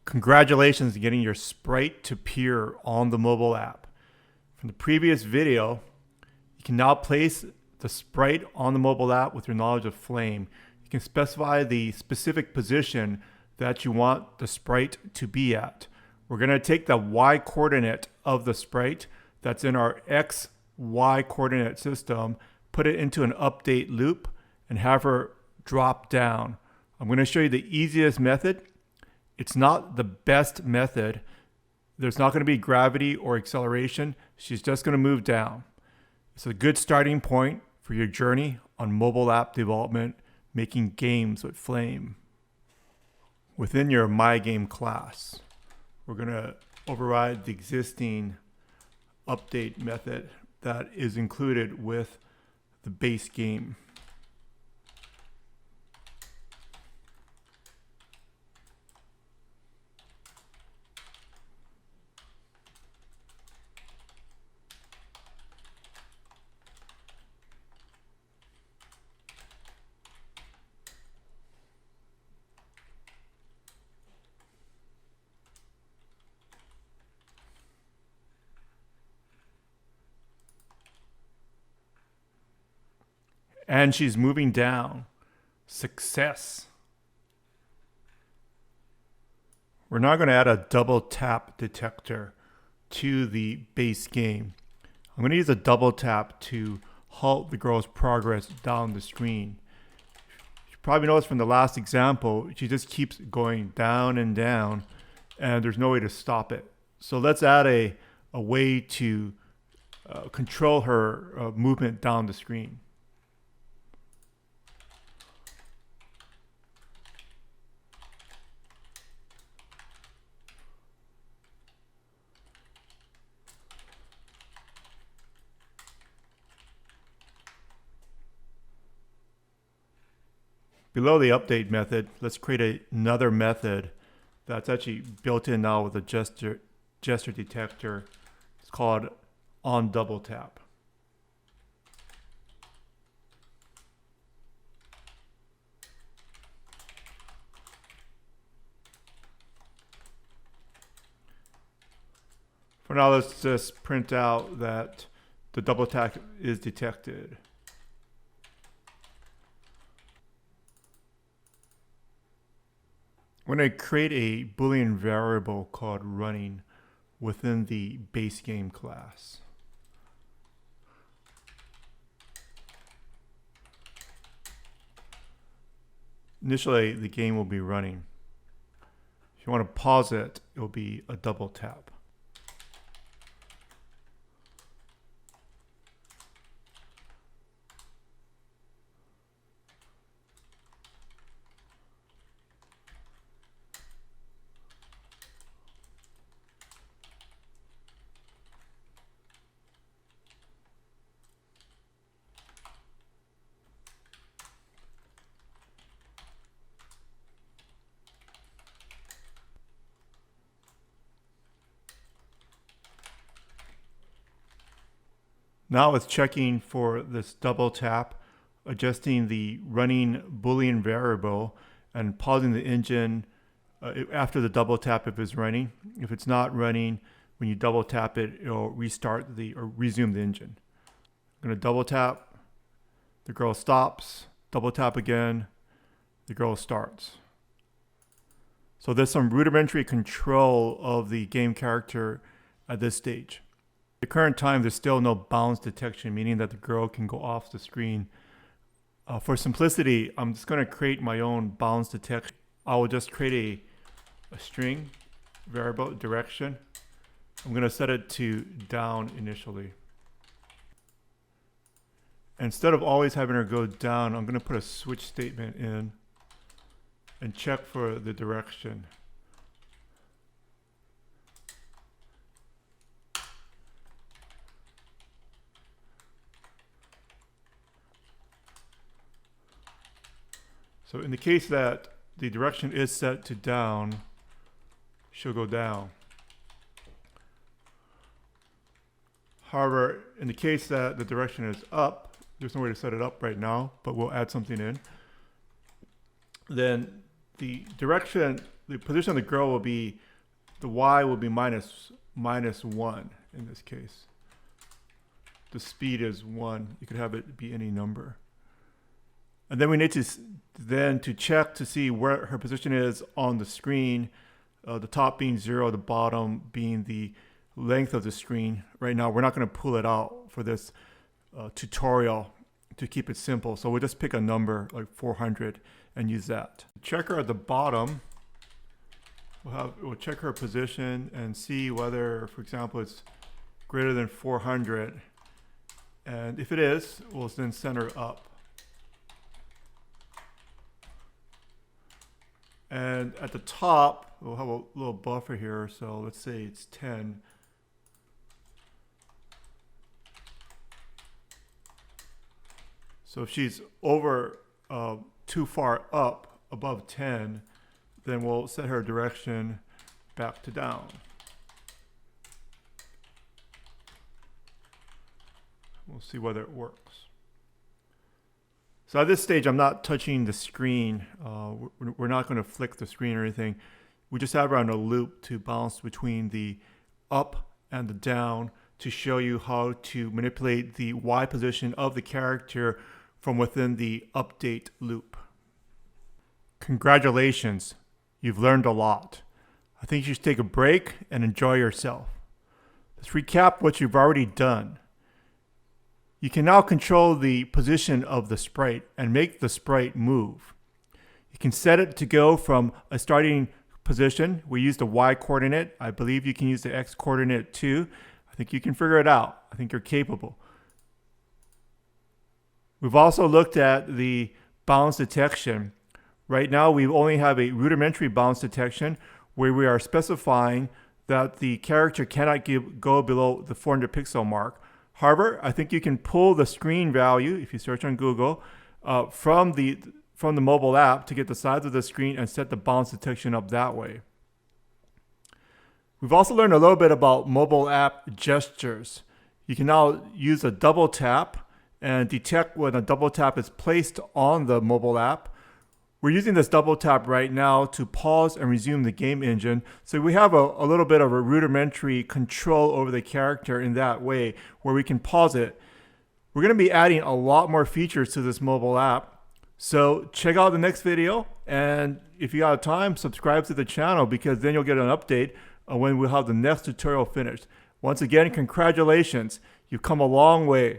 Congratulations on getting your Sprite to appear on the mobile app. From the previous video, you can now place the Sprite on the mobile app with your knowledge of Flame. You can specify the specific position that you want the Sprite to be at. We're going to take the Y coordinate of the Sprite that's in our X, Y coordinate system, put it into an update loop, and have her drop down. I'm going to show you the easiest method. It's not the best method. There's not going to be gravity or acceleration. She's just going to move down. It's a good starting point for your journey on mobile app development, making games with Flame. Within your My Game class, we're going to override the existing update method that is included with the base game. And she's moving down. Success. We're now going to add a double tap detector to the base game. I'm going to use a double tap to halt the girl's progress down the screen. You probably noticed from the last example, she just keeps going down and down, and there's no way to stop it. So let's add a way to control her movement down the screen. Below the update method, let's create another method that's actually built in now with a gesture detector. It's called onDoubleTap. For now, let's just print out that the double tap is detected. We're going to create a Boolean variable called running within the base game class. Initially, the game will be running. If you want to pause it, it will be a double tap. Now it's checking for this double tap, adjusting the running Boolean variable, and pausing the engine after the double tap if it's running. If it's not running, when you double tap it, it'll restart or resume the engine. I'm going to double tap, the girl stops, double tap again, the girl starts. So there's some rudimentary control of the game character at this stage. At the current time, there's still no bounds detection, meaning that the girl can go off the screen. For simplicity, I'm just going to create my own bounds detection. I will just create a string variable direction. I'm going to set it to down initially. Instead of always having her go down, I'm going to put a switch statement in and check for the direction. So in the case that the direction is set to down, she'll go down. However, in the case that the direction is up, there's no way to set it up right now, but we'll add something in. Then the direction the position of the girl will be, the Y will be minus 1 in this case. The speed is 1. You could have it be any number. And then we need to check to see where her position is on the screen. The top being 0, the bottom being the length of the screen. Right now, we're not going to pull it out for this tutorial to keep it simple. So we'll just pick a number like 400 and use that. Checker at the bottom, we'll check her position and see whether, for example, it's greater than 400. And if it is, we'll then send her up. And at the top, we'll have a little buffer here. So let's say it's 10. So if she's over too far up, above 10, then we'll set her direction back to down. We'll see whether it works. So at this stage, I'm not touching the screen. We're not going to flick the screen or anything. We just have her on a loop to bounce between the up and the down to show you how to manipulate the Y position of the character from within the update loop. Congratulations, you've learned a lot. I think you should take a break and enjoy yourself. Let's recap what you've already done. You can now control the position of the sprite and make the sprite move. You can set it to go from a starting position. We use the Y coordinate. I believe you can use the X coordinate too. I think you can figure it out. I think you're capable. We've also looked at the bounce detection. Right now, we only have a rudimentary bounce detection where we are specifying that the character cannot go below the 400 pixel mark. However, I think you can pull the screen value, if you search on Google, from the mobile app to get the size of the screen and set the bounce detection up that way. We've also learned a little bit about mobile app gestures. You can now use a double tap and detect when a double tap is placed on the mobile app. We're using this double tap right now to pause and resume the game engine. So we have a little bit of a rudimentary control over the character in that way where we can pause it. We're going to be adding a lot more features to this mobile app. So check out the next video. And if you have time, subscribe to the channel because then you'll get an update when we'll have the next tutorial finished. Once again, congratulations. You've come a long way.